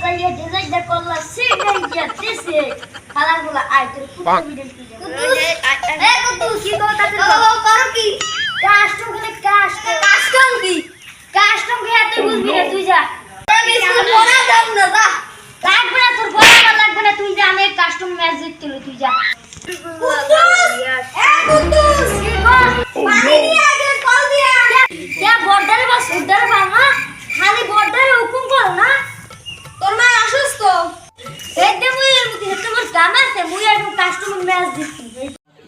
যাইয়া ডিজাইন দা করলা সিটাই গেতেছে খালাগুলা আই তোর কুত্তা ভিডিও কি এ কুত্তু কি করতাছিস ও করো কি কাস্টম কি কাস্টম কি এত বুঝবি না তুই যা আমি স্কুল পড়া যাব না যা লাগবে না তোর পড়া লাগবে না তুই যা আমি কাস্টম ম্যাচ জিততে তুই যা কুত্তুস এ কুত্তুস কি কর পানি নিয়ে আগে কল দিয়া क्या বর্ডারে বাস উদ্ধার বাবা খালি বর্ডারে হুকুম করো না তোর মা অসুস্থ একদম মুই এর মধ্যে তোমার গান আছে মুই আর কাস্টমার ম্যাচ দিচ্ছি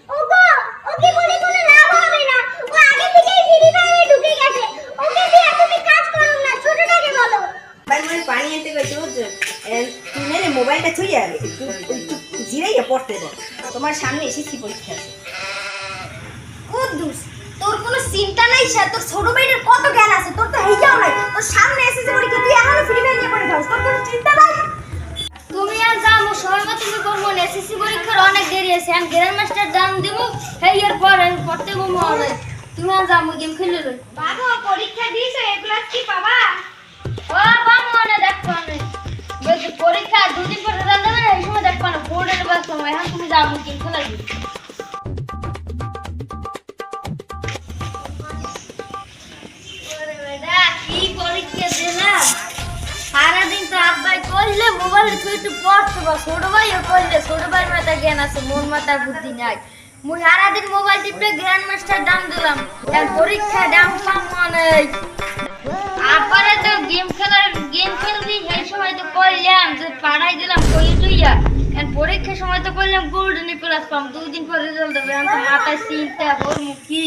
ওগো ওকে বলি কোনো লাভ হবে না ও আগে থেকেই ফ্রি ফায়ারে ঢুকে গেছে ওকে দিয়ে তুমি কাজ করো না ছোটটাকে বলো ভাই মই পানি আনতে গেছি বুঝছো তুই নে মোবাইলটা ছুঁয়ে যাবে একটু জিরাইয়া পড়তে দাও তোমার সামনে এসেছি পরীক্ষা আছে কুদ্দুস তোর কোনো চিন্তা নাই স্যার তোর ছোট ভাইয়ের কত জ্ঞান আছে তোর তো হেইটাও নাই তোর সামনে এসেছে পরীক্ষা তুই এখনো ফ্রি ফায়ার নিয়ে পড়ে থাকস তোর কোনো চিন্তা নাই তুমি আর যাও সময় মতো তুমি করবো না এসএসসি পরীক্ষার অনেক দেরি আছে আমি গ্র্যান্ড মাস্টার জান দেবো হেইয়ার পর আমি পড়তে ঘুমো হবে তুমি আর যাও গেম খেলে লই বাবা পরীক্ষা দিছো এগুলা কি পাবা ও বাবা না দেখো না যদি পরীক্ষা দুদিন পর রেজাল্ট দেবে এই সময় দেখো না বোর্ডের বাস সময় এখন তুমি যাও গেম খেলাই কি পরীক্ষা দিলা সারাদিন তো আব্বাই করলে মোবাইলে তুই একটু পড়তে বা ছোট ভাইও করলে ছোট ভাইয়ের মাথা জ্ঞান আছে মোর মাথার বুদ্ধি নাই মুই সারাদিন মোবাইল টিপে গ্র্যান্ড মাস্টার দাম দিলাম আর পরীক্ষা দাম পাম নাই আব্বারে তো গেম খেলবি সেই সময় তো করলাম যে পাড়াই দিলাম কই তুইয়া আর পরীক্ষার সময় তো করলাম গোল্ডেন প্লাস পাম 2 দিন পর রেজাল্ট দেবে আমি তো মাথায় চিন্তা করব কি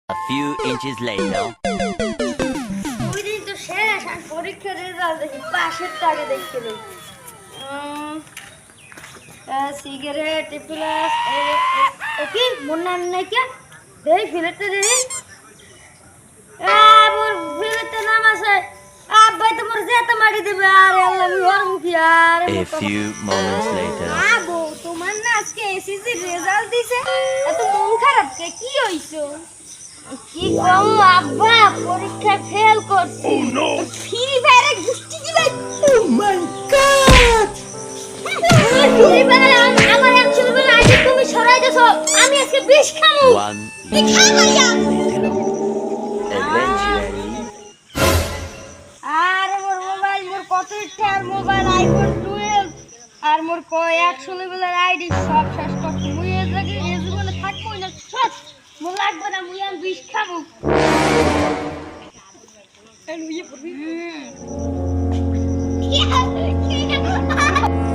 A few inches later. শেষ আর পরীক্ষার রেজাল্ট দেখি পাশের টাকা দেখছিল সিগারেট প্লাস কি মন নাম নাই কে দেই ফিলেটে দেই মোর ফিলেটে নাম আছে আব্বাই তোমার যেতে মারি দেবে আরে আল্লাহ ওর মুখি আরে A few moments later. আবো তোমার না আজকে এসএসসি রেজাল্ট দিছে এত মন খারাপ কে কি হইছো কি কম আব্বা পরীক্ষা ফেল করছি ও নো ফ্রি ফায়ারে গুষ্টি দিবে ও মাই গড ফ্রি ফায়ারে আমার অ্যাকচুয়ালি বলে আইডি তুমি সরাই দেছো আমি আজকে বিষ খামু খা মাইয়া Eventually. আরে মোর মোবাইল মোর কত ইচ্ছা মোবাইল আইফোন 12 আর মোর কয় অ্যাকচুয়ালি বলে আইডি সব শেষ করছি মুই এর লাগে এই জীবনে থাকবো না সব মোর লাগবে না মুই আর বিষ খামু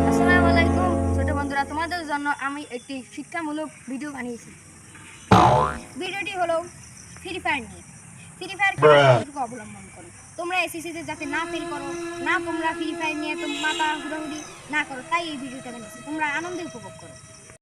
আসসালামু আলাইকুম ছোট বন্ধুরা তোমাদের জন্য আমি একটি শিক্ষামূলক ভিডিও বানিয়েছি ভিডিওটি হলো ফ্রি ফায়ার নিয়ে ফ্রি ফায়ার খেলাকে অবলম্বন করো তোমরা এসএসসিতে যাতে না ফেল করো না তোমরা ফ্রি ফায়ার নিয়ে তো মাথা ঘুরাঘুরি না করো তাই এই ভিডিওটা বানিয়েছি তোমরা আনন্দে উপভোগ করো